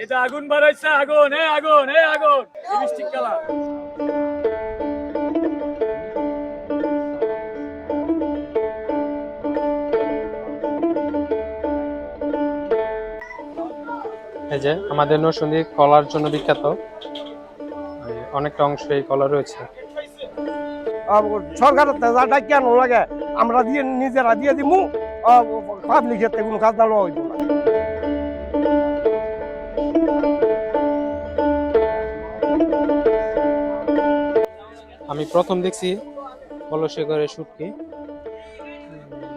এটা আগুন বাড়াইছে, আগুন, আগুন, আগুন, লিপস্টিক কালার। এই যে আমাদের নরসিংদী কলার জন্য বিখ্যাত, অনেকটা অংশ এই কলা রয়েছে। সরকারের তেজাটা কেন লাগে, আমরা দিয়ে নিজেরা দিয়ে দিমু, পাবলিকের কোনো কাজ না হইব না। আমি প্রথম দেখছি কলসিগড়ের শুটকি,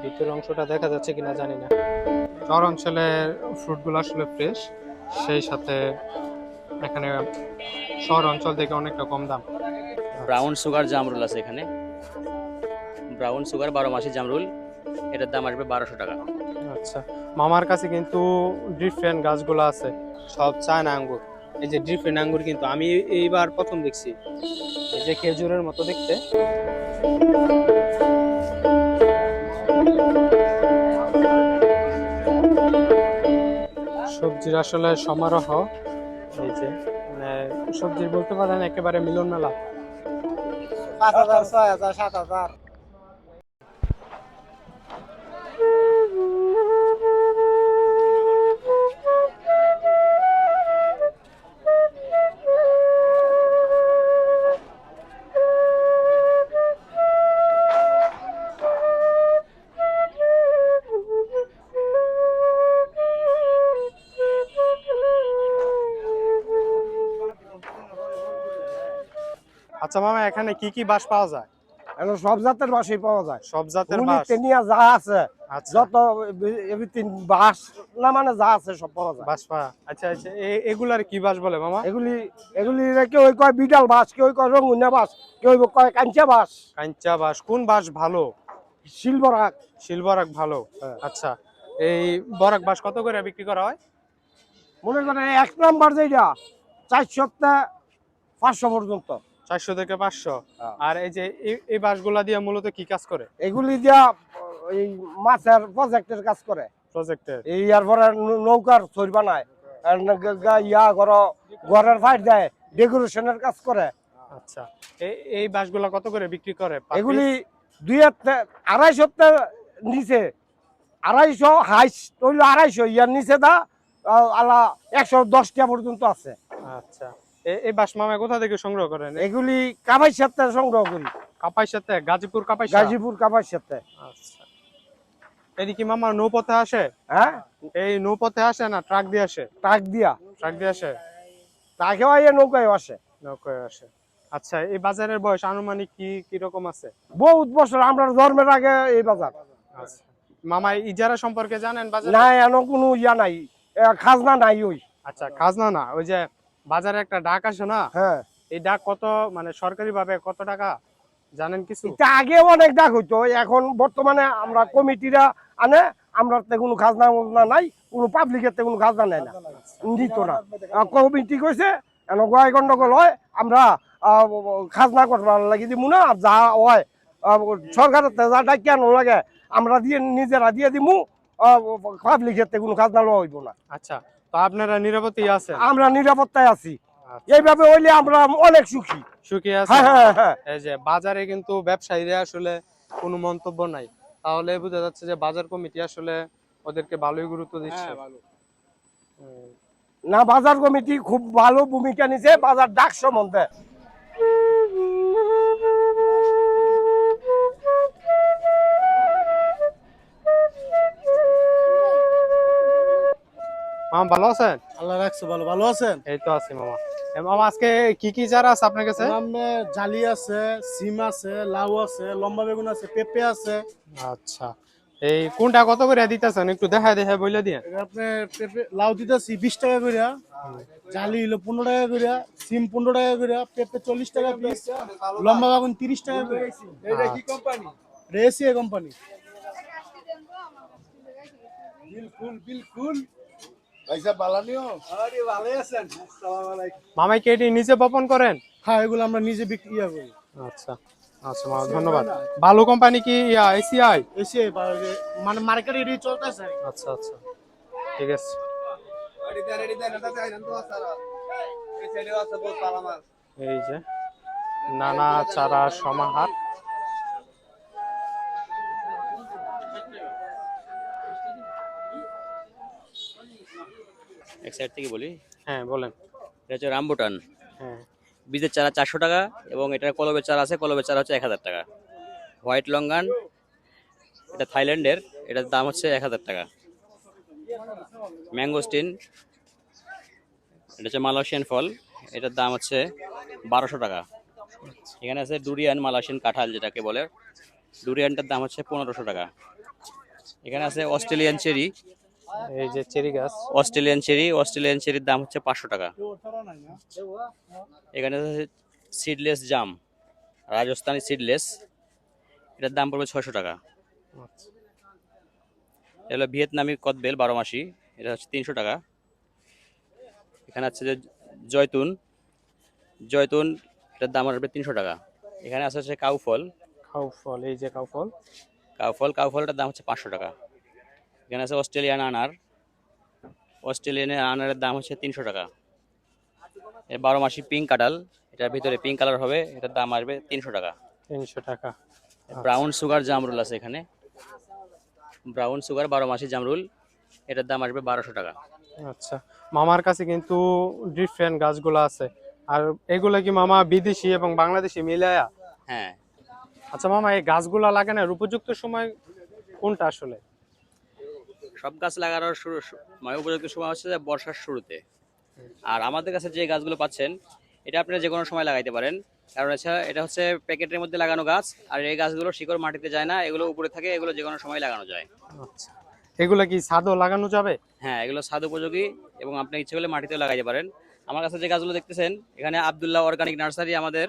ভিতরের অংশটা দেখা যাচ্ছে কিনা জানি না। শহর অঞ্চলের ফ্রুটগুলো আসলে ফ্রেশ, সেই সাথে এখানে শহর অঞ্চল থেকে অনেকটা কম দাম। ব্রাউন সুগার জামরুল আছে এখানে, ব্রাউন সুগার 12 মাসি জামরুল, এটার দাম আসবে 1200 টাকা। আচ্ছা, মামার কাছে কিন্তু ডিফারেন্ট গাছগুলো আছে, সব চায়না আঙ্গুর। এই যে ডিফারেন্ট আঙ্গুর কিন্তু আমি এইবার প্রথম দেখছি, এই যে খেজুরের মতো দেখতে। সবজির আসলে সমারোহ, এই যে মানে সবজির বলতে পারেন একেবারে মিলন মেলা। 5000, 6000, 7000। আচ্ছা মামা, এখানে কি কি বাঁশ পাওয়া যায়? এখন সব জাতের বাঁশই পাওয়া যায়, সব জাতের হুলি বাঁশ? তেনিয়া যা আছে, আচ্ছা, যত এভরিথিং বাঁশ না মানে যা আছে সব পাওয়া যায়। বাঁশ পাওয়া। আচ্ছা আচ্ছা, এগুলার কি বাঁশ বলে মামা? এগুলি এগুলি কেউ কয় বিডাল বাঁশ, কেউ কয় রঙুনা বাঁশ, কেউ কয় কাঞ্চা বাঁশ, কাঞ্চা বাঁশ। কোন বাঁশ ভালো? সিলবরাক। শিলবরাক ভালো। হ্যাঁ। আচ্ছা, এই বরাক বাঁশ কত করে বিক্রি করা হয়? মনে করেন 1 নাম্বার যেটা 400 500 পর্যন্ত। 400 থেকে 500। হ্যাঁ। আর এই যে এই বাঁশগুলা দিয়ে মূলত কি কাজ করে? এগুলি দিয়া এই মাছের প্রজেক্টের কাজ করে, প্রজেক্টের? এই এরপরে নৌকার ছড়ি বানায়, আর ইয়া ঘরের ফাইট দেয়, ডেকোরেশনের কাজ করে। আচ্ছা, এই বাঁশগুলা কত করে বিক্রি করে? এগুলি 250 নিচে, 250 হাইস হইলো 250, ইয়ার নিচে দা আলা 110 টাকা পর্যন্ত আছে। আচ্ছা, এই বাঁশ মামা কোথা থেকে সংগ্রহ করেন? এগুলি কাপাই সাথে সংগ্রহ করি, কাপাই সাথে, গাজীপুর কাপাই। গাজীপুর কাপাই সাথে। আচ্ছা, এদিকে মামা নৌপথে আসে? হ্যাঁ, এই নৌপথে আসে না ট্রাক দিয়ে আসে? ট্রাক দিয়া, ট্রাক দিয়ে আসে, ট্রাকে আইয়া নৌকায় আসে। নৌকায় আসে। আচ্ছা, এই বাজারের বয়স আনুমানিক কি রকম আছে? বহুত বছর, আমরা জন্মের আগে এই বাজার। আচ্ছা মামা, ইজারা সম্পর্কে জানেন বাজারে? নাই, এন কোনো ইয়া নাই, খাজনা নাই ওই। আচ্ছা, খাজনা না, ওই যে বাজারে একটা ডাক আসে না, হ্যাঁ, এই ডাক কত, মানে সরকারি ভাবে কত টাকা জানেন কিছু? এটা আগে অনেক ডাক হইতো, এখন বর্তমানে আমরা কমিটিরা আনে, আমরা কোনো খাজনা নাই, কোনো পাবলিকের কোনো খাজনা নেয় না, দিত না। কমিটি কইছে এন গয় গন্ডগোল হয়, আমরা খাজনা করবার লাগি দিব না, আর যা হয় সরকারের তেজাটা কেন লাগে, আমরা দিয়ে নিজেরা দিয়ে দিমু, পাবলিকের কোনো খাজনা লওয়া হইব না। আচ্ছা, তো আপনারা নিরাপত্তায় আছেন? আমরা নিরাপত্তায় আছি, আচ্ছা, এইভাবে হইলে আমরা অনেক সুখী। সুখী হ্যাঁ আছেন? হ্যাঁ হ্যাঁ। এই যে বাজারে কিন্তু ব্যবসায়ীরা আসলে কোনো মন্তব্য নাই, তাহলে বোঝা যাচ্ছে যে বাজার কমিটি আসলে ওদেরকে ভালোই গুরুত্ব দিচ্ছে। হুম। না, বাজার কমিটি খুব ভালো ভূমিকা নিছে বাজার ডাক সম্বন্ধে। মামা ভালো আছেন? আল্লাহ রাখছে ভালো। ভালো আছেন? এই তো আছি মামা। মামা, আজকে কি কি চারা আছে আপনার কাছে? জালি আছে, সিম আছে, লাউ আছে, লম্বা বেগুন আছে, পেঁপে আছে। আচ্ছা, এই কোনটা কত করে দিতেছেন একটু দেখায় বলে দিয়ে। আপনি পেঁপে লাউ দিতেছি 20 টাকা করে, জালি হলো 15 টাকা করে, সিম 15 টাকা করে, পেঁপে 40 টাকা পিস, লম্বা বেগুন 30 টাকা করে। এটা কি কোম্পানি? রেসিয়া কোম্পানি। বিলকুল ভাইসা বালানিও। আরে ভালো আছেন? আসসালামু আলাইকুম। মামাই কি এটি নিজে বপন করেন? হ্যাঁ, এগুলো আমরা নিজে বিক্রি করি। আচ্ছা আচ্ছা মামা, ধন্যবাদ। ভালো কোম্পানি কি এসিআই? এসে মানে মার্কেটে এটি চলতেছে। আচ্ছা আচ্ছা, ঠিক আছে। এই যে নানা চারা সমাহার। এক সাইড থেকে বলি, হ্যাঁ বলেন। এটা হচ্ছে রামবুটান, হ্যাঁ বীজের চারা 400 টাকা, এবং এটার কলবের চারা আছে, কলবের চারা হচ্ছে 1000 টাকা। হোয়াইট লঙ্গান, এটা থাইল্যান্ডের, এটার দাম হচ্ছে 1000 টাকা। ম্যাঙ্গোস্টিন, এটা হচ্ছে মালয়েশিয়ান ফল, এটার দাম হচ্ছে 1200 টাকা। এখানে আছে ডুরিয়ান, মালয়েশিয়ান কাঁঠাল যেটাকে বলে, ডুরিয়ানটার দাম হচ্ছে 1500 টাকা। এখানে আছে অস্ট্রেলিয়ান চেরি, এই যে চেরি গাছ। অস্ট্রেলিয়ান চেরির দাম হচ্ছে 500 টাকা। এখানে আছে সিডলেস জাম, রাজস্থানি সিডলেস, এটার দাম পড়বে 600 টাকা। আচ্ছা। এটা হলো ভিয়েতনামি কদবেল 12 মাসি, এটা হচ্ছে 300 টাকা। এখানে আছে যে জয়তুন, এটার দাম আসবে 300 টাকা। এখানে আছে হচ্ছে কাউফল, এই যে কাউ কাউফলটার দাম হচ্ছে 500 টাকা। এখানে আছে অস্ট্রেলিয়ান আনারের দাম হচ্ছে 300 টাকা। 12 মাসি পিঙ্ক কাঁঠাল, এটার ভিতরে পিঙ্ক কালার হবে, এটার দাম আসবে 300 টাকা। 300 টাকা। ব্রাউন সুগার জামরুল আছে এখানে, ব্রাউন সুগার 12 মাসি জামরুল, এটার দাম আসবে 1200 টাকা। আচ্ছা, মামার কাছে কিন্তু ডিফারেন্ট গাছগুলো আছে। আর এগুলো কি মামা বিদেশি এবং বাংলাদেশি মিলায়া? হ্যাঁ, আচ্ছা মামা, এই গাছগুলা লাগানোর উপযুক্ত সময় কোনটা আসলে? সব গাছ লাগানোর মানে উপযুক্ত সময় হচ্ছে যে বর্ষার শুরুতে। আর আমাদের কাছে যে গাছগুলো পাচ্ছেন, এটা আপনারা যে কোনো সময় লাগাইতে পারেন, কারণ এটা হচ্ছে প্যাকেটের মধ্যে লাগানো গাছ, আর এই গাছগুলো শিকড় মাটিতে যায় না, এগুলো উপরে থাকে, এগুলো যে কোনো সময় লাগানো যায়। আচ্ছা, এগুলা কি ছাদও লাগানো যাবে? হ্যাঁ, এগুলো ছাদ উপযোগী, এবং আপনি ইচ্ছে করলে মাটিতেও লাগাইতে পারেন। আমার কাছে যে গাছগুলো দেখতেছেন, এখানে আব্দুল্লাহ অর্গানিক নার্সারি, আমাদের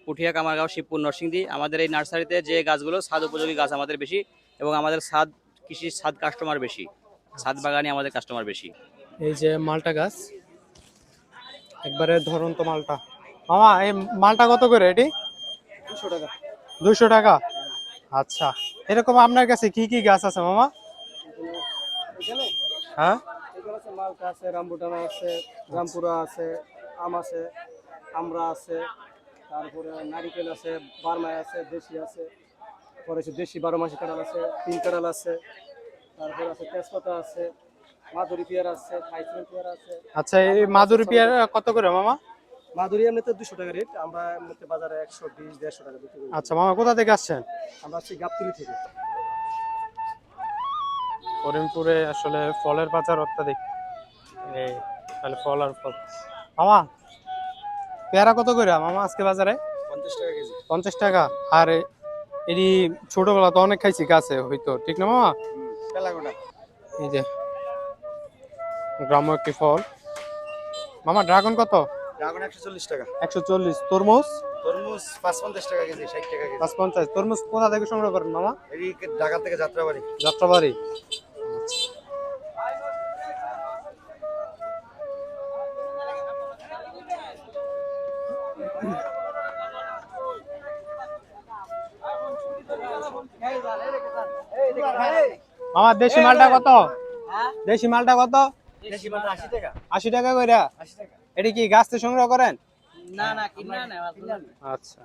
পুঠিয়া কামারগাঁও শিবপুর নরসিংদী। আমাদের এই নার্সারিতে যে গাছগুলো ছাদ উপযোগী গাছ আমাদের বেশি, এবং আমাদের কৃষির ছাদ কাস্টমার বেশি, ছাদ বাগানে আমাদের কাস্টমার বেশি। এই যে মালটা গাছ, একবারে ধরন্ত মালটা। মামা, এই মালটা কত করে এটি? 200 টাকা। 200 টাকা। আচ্ছা, এরকম আপনার কাছে কি কি গাছ আছে মামা? এখানে হ্যাঁ, এখানে আছে মালটা আছে, রামবুটান আছে, রামপুরা আছে, আম আছে, আমরা আছে, তারপরে নারিকেল আছে, বার্মায় আছে, দেশি আছে, পরে আছে দেশি 12 মাসি কাঁঠাল আছে, পিঙ্ক কাঁঠাল আছে, তারপরে আছে তেজপাতা আছে, মাধুরী পেয়ারা আছে, থাইসেন পেয়ারা আছে। আচ্ছা, এই মাধুরী পেয়ারা কত করে মামা? মাধুরী এমনিতে 200 টাকা রেট, আমরা এমনিতে বাজারে 120-150 টাকা বিক্রি করি। আচ্ছা মামা, কোথা থেকে আসছেন? আমরা আছি গাবতলী থেকে। করিমপুরে আসলে ফলের বাজার অত্যাধিক। এই তাহলে ফল আর ফল। মামা, পেয়ারা কত করে মামা আজকে বাজারে? 50 টাকা কেজি। 50 টাকা। আর এটি ছোটবেলা তো অনেক খাইছি গাছে, হয়তো ঠিক না মামা? পেলাগোটা। এই যে গ্রাম্য একটি ফল। মামা, ড্রাগন কত? ড্রাগন 140 টাকা। 140। তরমুজ? তরমুজ 55 টাকা কেজি, 60 টাকা কেজি। 55। তরমুজ কোথা থেকে সংগ্রহ করেন মামা? এই ঢাকা থেকে যাত্রাবাড়ি। যাত্রাবাড়ি। মামা, দেশি মালটা কত? দেশি মালটা কত? দেশি মালটা 80 টাকা। 80 টাকা কইরা। 80 টাকা। এটি কি গাছ থেকে সংগ্রহ করেন? না না, কিনা না। আচ্ছা।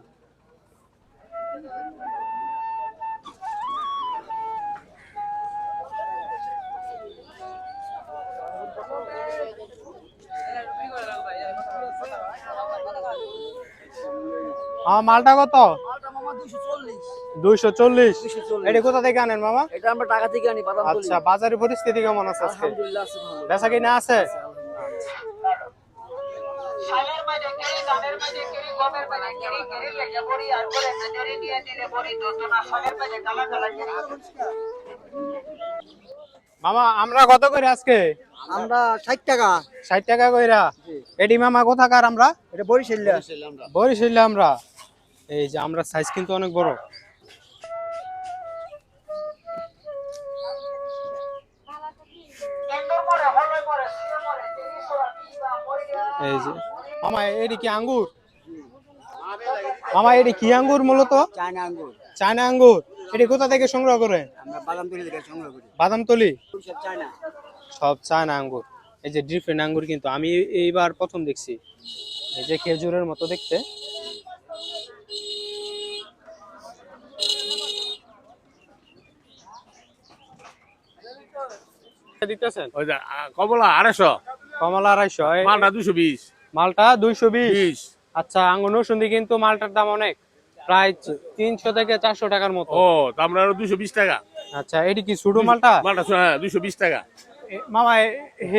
মালটা কত? মালটা মামা 240। 240। এটা কোথা থেকে আনেন মামা? এটা আমরা ঢাকা থেকে আনি, বাদামতলী। আচ্ছা, বাজারের পরিস্থিতি কেমন আছে আজকে? আলহামদুলিল্লাহ আছে ভালো। বেচা কিনা আছে? শালের মাঝে কেড়ে ধানের মাঝে কেড়ে গমের মাঝে কেড়ে কেড়ে লেগে পড়ি আর করে জড়ি দিয়ে দিলে পড়ি দোতনা শালের মাঝে কালা কালা কেড়ে। মামা, আমরা কত করে আজকে? আমরা 60 টাকা। 60 টাকা কইরা। এডি মামা কোথাকার আমরা? এটা বরিশাল। বরিশালে আমরা। এই যে আমরা সাইজ কিন্তু অনেক বড়। কেন্দ্র পরে হলে পরে সিএ পরে তেরি সোরা পিবা মরিয়া। এই যে মামা, এডি কি আঙ্গুর? মামা, এডি কি আঙ্গুর মূলত? চায়না আঙ্গুর। চায়না আঙ্গুর। এডি কোথা থেকে সংগ্রহ করেন? আমরা বাদামতলী থেকে সংগ্রহ করি। বাদামতলী। সব চায়না। সব চায়না আঙ্গুর। এই যে ডিফারেন্ট আঙ্গুর কিন্তু আমি এইবার প্রথম দেখছি। এই যে খেজুরের মতো দেখতে। দিতেছেন ওই যে কমলা 250, কমলা 250, মালটা 220, মালটা 220। 20। আচ্ছা, আঙ্গুর নৌসুন্দি কিন্তু মালটার দাম অনেক, প্রায় 300 থেকে 400 টাকার মতো। ও তো আমরা 220 টাকা। আচ্ছা, এটি কি ছোট মালটা? মালটা হ্যাঁ 220 টাকা। মামা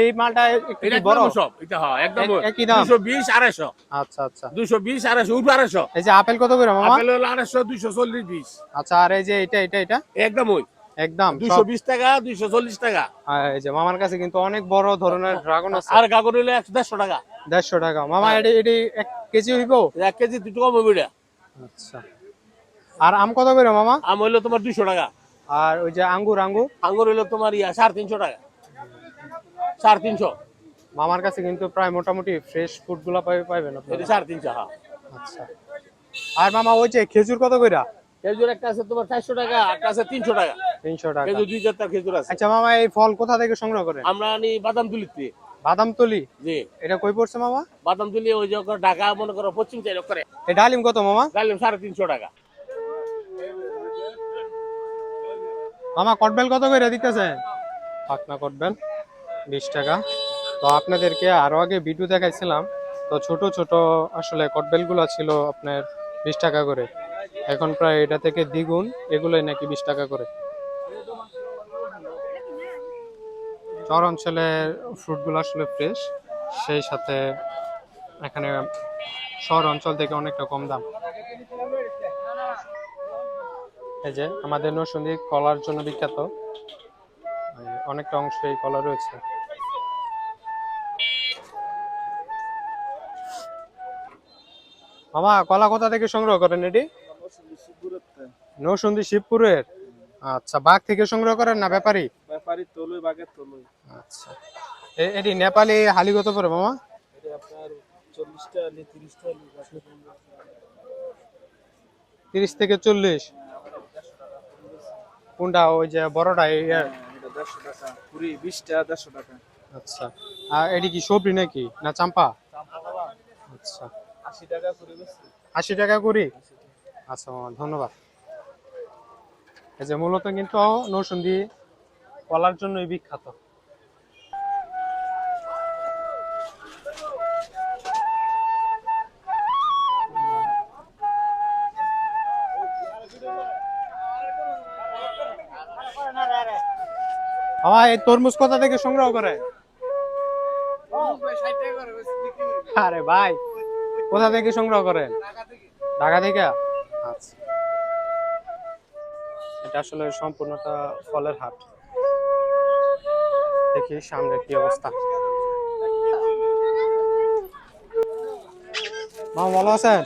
এই মালটা একটু এটা কি বড়? সব এটা হ্যাঁ একদম একই দাম? 220 250। আচ্ছা আচ্ছা। 220 250 উপরে 250। এই যে আপেল কত করে মামা? আপেল হলো 250, 240, 20। আচ্ছা, আর এই যে এটা একদম ওই একদম সব। 220 টাকা, 240 টাকা। আর এই যে মামার কাছে কিন্তু অনেক বড় ধরনের ড্রাগন আছে। আর কাগজ হলো 150 টাকা। 150 টাকা। মামা এটি 1 কেজি হইব? 1 কেজি 2 টাকা হবে এটা। আচ্ছা। আর আম কত করে মামা? আম হইলো তোমার 200 টাকা। আর ওই যে আঙ্গুর আঙ্গুর হইলো তোমার 350 টাকা। 350। মামার কাছে কিন্তু প্রায় মোটামুটি ফ্রেশ ফুড গুলা পাইবেন এটা আপনারা। 350 হ্যাঁ। আচ্ছা। আর মামা ওই যে খেজুর কত কইরা? খেজুর একটা আছে তোমার 400 টাকা, একটা আছে 300 টাকা। 300 টাকা। খেজুর 2 জাতের খেজুর আছে। আচ্ছা মামা, এই ফল কোথা থেকে সংগ্রহ করেন? আমরা আনি বাদামতুলিতে। বাদামতলি? জি। এটা কই পড়ছে মামা? বাদামতুলি ওই যে ঢাকা মনে করো পশ্চিম সাইড করে। এই ডালিম কত মামা? ডালিম 350 টাকা। মামা কটবেল কত করে দিতেছেন? পাকনা কটবেল 20 টাকা। তো আপনাদেরকে আরো আগে ভিডিও দেখাইছিলাম, তো ছোট ছোট আসলে কটবেল গুলা ছিল আপনার 20 টাকা করে। এখন প্রায় এটা থেকে দ্বিগুণ, এগুলোই নাকি 20 টাকা করে। চর অঞ্চলের ফ্রুট গুলো আসলে ফ্রেশ, সেই সাথে এখানে শহর অঞ্চল থেকে অনেকটা কম দাম। এই যে আমাদের নরসিংদী কলার জন্য বিখ্যাত, অনেকটা অংশ এই কলা রয়েছে। মামা কলা কোথা থেকে সংগ্রহ করেন এটি? নরসিংদী শিবপুরের। আচ্ছা, বাগ থেকে সংগ্রহ করেন না ব্যাপারী? ব্যাপারী তলুই বাগের তলুই। আচ্ছা, এটি নেপালি হালি কত পড়ে মামা? এটা আপনার 40 টাকা নি 30 টাকা নি 30 থেকে 40। কোনটা ওই যে বড়টা? এটা 150 টাকা পুরি 20 টাকা 150 টাকা। আচ্ছা, আর এটি কি সবরি নাকি না চাম্পা? আচ্ছা, 80 টাকা করে বেশি। 80 টাকা করি। আচ্ছা মামা, ধন্যবাদ। এই যে মূলত কিন্তু নরসিংদী কলার জন্যই বিখ্যাত। মামা এই তরমুজ কোথা থেকে সংগ্রহ করে? আরে ভাই, কোথা থেকে সংগ্রহ করেন? ঢাকা থেকে। আচ্ছা, এটা আসলে সম্পূর্ণটা ফলের হাট। দেখি সামনে কি অবস্থা। মামা ভালো আছেন?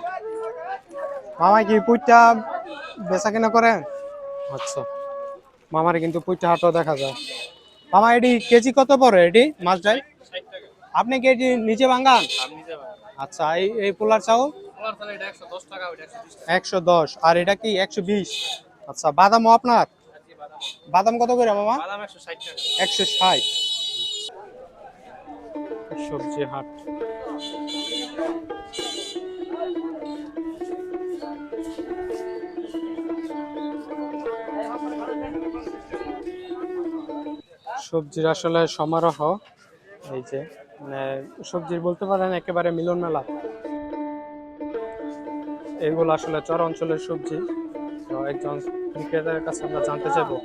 মামা কি পুইটা বেচা কেনা করেন? আচ্ছা, মামার কিন্তু পুইটা হাটও দেখা যায়। মামা এটি কেজি কত পড়ে এটি মাছ যায়? আপনি কি এটি নিচে ভাঙ্গান? আচ্ছা, এই পোলার চাউল 110, আর এটা কি 120? আচ্ছা, বাদামও আপনার? বাদাম কত করে মামা? 160। সবজি হাট। সবজির আসলে সমারোহ। এই যে মানে সবজির বলতে পারেন একেবারে মিলন মেলা। এগুলো আসলে চর অঞ্চলের সবজি। তো একজন বিক্রেতার কাছে আমরা জানতে চাইবো।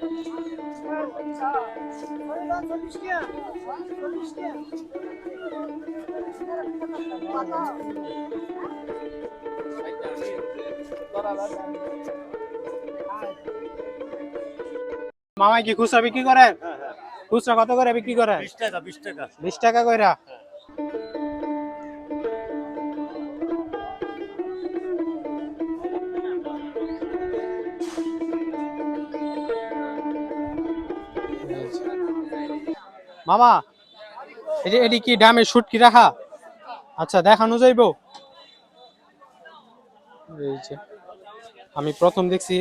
মামা কি খুচরা বিক্রি করেন? খুচরা কত করে বিক্রি করেন? 20 টাকা 20 টাকা। 20 টাকা কইরা। মামা এটি কি ডামে শুটকি রাখা? আচ্ছা, দেখানো যাইবো? এই যে আমি প্রথম দেখছি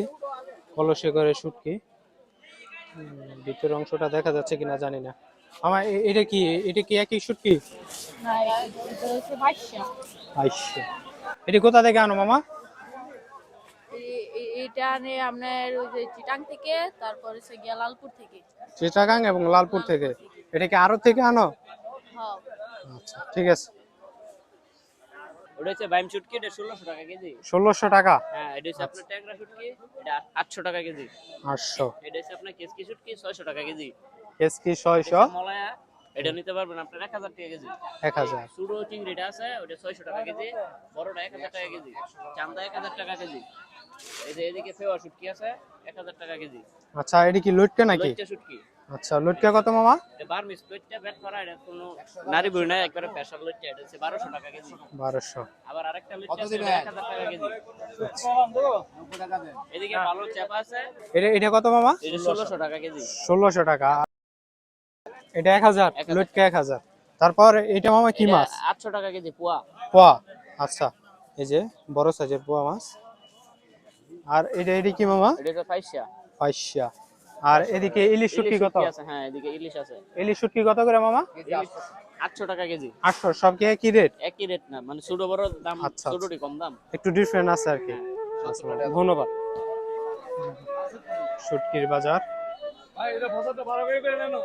কলসে করে শুটকি। ভিতরের অংশটা দেখা যাচ্ছে কিনা জানি না। মামা এটা কি, এটা কি একই শুটকি? না, এটা হচ্ছে বাইশা। আচ্ছা, এটা কোথা থেকে আনো মামা? এটা আনে আপনার ওই যে চিটাং থেকে, তারপর হচ্ছে গিয়া লালপুর থেকে। চিটাগাং এবং লালপুর থেকে। এটা কি আড়ত থেকে আনো? হ্যাঁ। আচ্ছা ঠিক আছে। ওটা হচ্ছে বাইম শুটকি, এটা 1600 টাকা কেজি। 1600 টাকা। হ্যাঁ, এটা হচ্ছে আপনার ট্যাংরা শুটকি, এটা 800 টাকা কেজি। 800। এটা হচ্ছে আপনার কেসকি শুটকি, 600 টাকা কেজি। কেসকি 600। মলায়া এটা নিতে পারবেন আপনার 1000 টাকা কেজি। 1000। সুডো চিংড়িটা আছে, ওটা 600 টাকা কেজি। বড়টা 1000 টাকা কেজি। চান্দা 1000 টাকা কেজি। এই যে এদিকে ফেওয়া শুটকি আছে, 1000 টাকা কেজি। আচ্ছা, এটা কি লটকা নাকি? লইট্টা শুটকি। আচ্ছা, লটকা কত মামা? এটা বারমিস লইট্টা পেট ভরা, এটা কোনো নারী বুড়ি না, একবারে স্পেশাল লইট্টা, এটা হচ্ছে 1200 টাকা কেজি। 1200। আবার আরেকটা লইট্টা আছে, 1000 টাকা কেজি। এদিকে ভালো চাপা আছে, এটা কত মামা? এটা 1600 টাকা কেজি। 1600 টাকা। এটা 1000, লটকা 1000। তারপর এটা মামা কি মাছ? 800 টাকা কেজি পোয়া। পোয়া। আচ্ছা, এই যে বড় সাইজের পোয়া মাছ। আর এটা কি মামা? এটা হচ্ছে পাইসা। পাইসা। আর এদিকে ইলিশ শুটকি কত? আছে, হ্যাঁ এদিকে ইলিশ আছে। ইলিশ শুটকি কত করে মামা? ইলিশ 800 টাকা কেজি। 800। সব কি রেট? একই রেট না, মানে ছোট বড় দাম, আচ্ছা, ছোটটি কম দাম। একটু ডিফারেন্ট আছে আর কি। আচ্ছা, ধন্যবাদ। শুটকির বাজার। ভাই এটা ফসলটা ভালো করে নেন।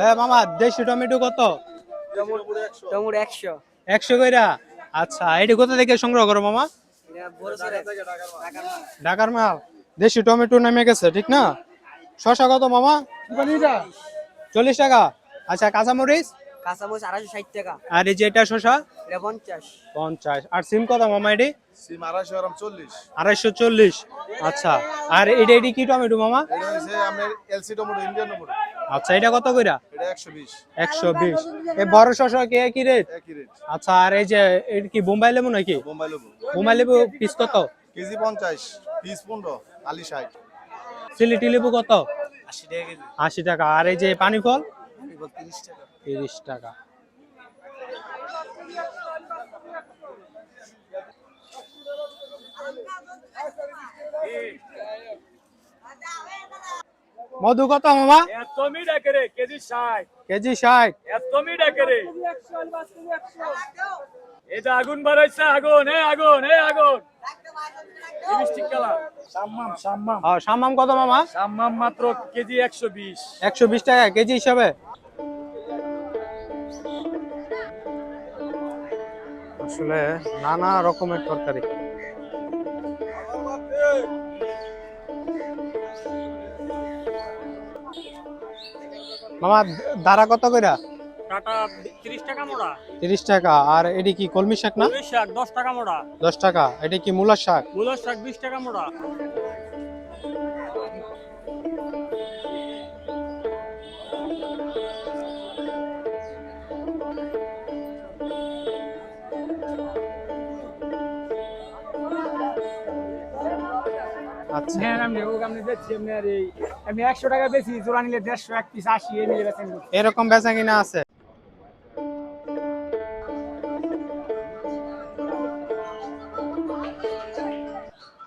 হ্যাঁ মামা, দেশি টমেটো কত? টমেটো 100। 100 কইরা। আচ্ছা, এটা কোথা থেকে সংগ্রহ করো মামা? ঢাকার মাল। দেশি টমেটো নেমে গেছে, ঠিক না? শসা কত মামা? 40 টাকা। আচ্ছা, কাঁচামরিচ? কাঁচামরিচ 260 টাকা। আর এই যে এটা শসা? এটা 50। 50। আর সিম কত মামা এটি? সিম 250 গ্রাম 40। 240। আচ্ছা, আর এটা কি টমেটো মামা? এটা হচ্ছে আপনার এলসি টমেটো, ইন্ডিয়ান টমেটো। আচ্ছা, এটা কত কইরা? এটা 120। 120। এই বড় শসা কি একই রেট? একই রেট। আচ্ছা, আর এই যে এটা কি বোম্বাই লেবু নাকি? বোম্বাই লেবু বোম্বাই লেবু পিস কত? কেজি 50, পিস 15, আলি 60। সিলেটি লেবু কত? 80 টাকা কেজি। 80 টাকা। আর এই যে পানি ফল? 30 টাকা। 30 টাকা। মধু কত মামা? এত মিটা করে কেজি 60। কেজি 60। এত মিটা করে। এটা আগুন বাড়াইছে, আগুন, আগুন, আগুন। Lipstick colour. সাম্মাম। সাম্মাম কত মামা? সাম্মাম মাত্র কেজি 120। 120 টাকা কেজি হিসাবে। আসলে নানা রকমের তরকারি। মামা দাঁড়া কত কইরা? টাটা 30 টাকা মোড়া। 30 টাকা। আর এটি কি কলমি শাক না? কলমি শাক 10 টাকা মোড়া। 10 টাকা। এটি কি মূলার শাক? মূলার শাক 20 টাকা মোড়া। আচ্ছা, হ্যাঁ, আমি বেচছি আপনার এই, আমি 100 টাকা বেচি, জোড়া নিলে 150, এক পিস 80 এ নিলে বেচেন। এরকম বেচা কিনা আছে।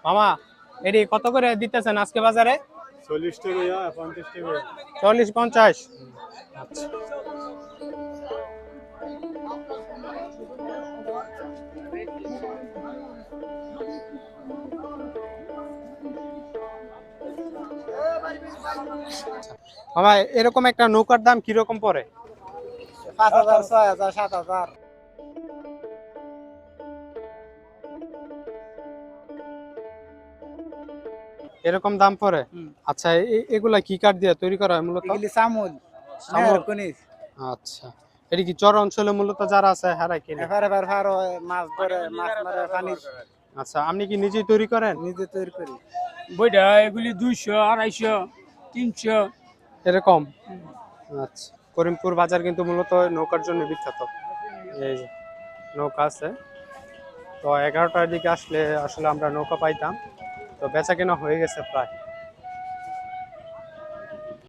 মামা এটি কত করে দিতেছেন আজকে বাজারে? 40 টাকা, 50 টাকা। 40 50। আচ্ছা, মামা এরকম একটা নৌকার দাম কিরকম পড়ে? 5000, 6000, 7000। এরকম দাম পড়ে। আচ্ছা, এগুলা কি কাঠ দিয়ে তৈরি করা হয় মূলত? চামল। আচ্ছা, এটি কি চর অঞ্চলে মূলত যারা আছে হারা কিনে? মাছ ধরে, মাছ মারে, পানি। আচ্ছা, আপনি কি নিজেই তৈরি করেন? নিজে তৈরি করি। বইটা এগুলি 200, 250, 300 এরকম। আচ্ছা, করিমপুর বাজার কিন্তু মূলত নৌকার জন্য বিখ্যাত। এই যে নৌকা আছে। তো 11টার দিকে আসলে আমরা নৌকা পাইতাম। তো বেচা কেনা হয়ে গেছে প্রায়।